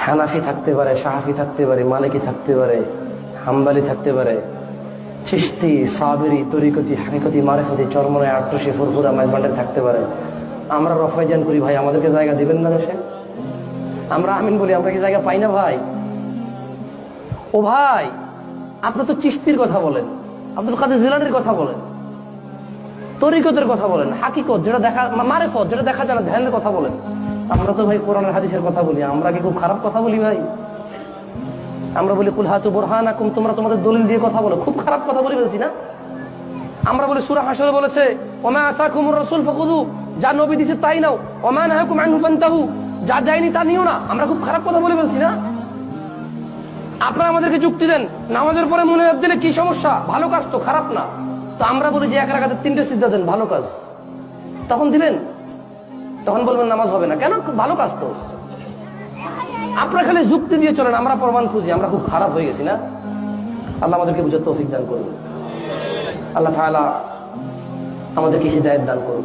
হানাফি থাকতে পারে, শাহাফি থাকতে পারে, মালিকি থাকতে পারে, হাম্বালি থাকতে পারে, চিশতি, সাবেরি, তরিকতি, হাকিকতি, মারিফতি, চরমনায়, আট্রসি, ফুরফুরা, মাইজবান্ডার থাকতে পারে। আমরা রফাইজান করি, ভাই আমাদেরকে জায়গা দিবেন না দেশে? আমরা আমিন বলি, আমরা কি জায়গা পাই না ভাই? ও ভাই, আপনি তো চিশতির কথা বলেন, আব্দুল কাদের জিলানীর কথা বলেন, তরিকতের কথা বলেন, হাকিকত যেটা দেখা, মারিফত যেটা দেখা যায় না, ধ্যানের কথা বলেন। আমরা তো ভাই কোরআনের হাদিসের কথা বলি। আমরা কি খুব খারাপ কথা বলি ভাই? আমরা বলি কুল হাতু বুরহানাকুম, তোমরা তোমাদের দলিল দিয়ে কথা বলো। খুব খারাপ কথা বলি বলছি না? আমরা বলি সূরা হাশরে বলেছে ওমা আতাকুমুর রাসূল ফাখুযু, যা নবী দিয়েছে তাই নাও, ওমা নাহাকুম আনহু ফান্তাহু, যা দেয়নি তা নিও না। আমরা খুব খারাপ কথা বলি বলছি না? আপনারা আমাদেরকে যুক্তি দেন, নামাজের পরে মুনাজাত দিলে কি সমস্যা? ভালো কাজ তো, খারাপ না। তো আমরা বলি যে এক রাকাতে 3টে সিজদা দেন, ভালো কাজ। তখন দিবেন? তখন বলবেন নামাজ হবে না কেন? ভালো কাজ তো। আপনারা খালি যুক্তি দিয়ে চলেন, আমরা প্রমাণ খুঁজি। আমরা খুব খারাপ হয়ে গেছি না? আল্লাহ আমাদেরকে বুঝার তৌফিক দান করুন। আল্লাহ তাআলা আমাদেরকে হিদায়াত দান করুন।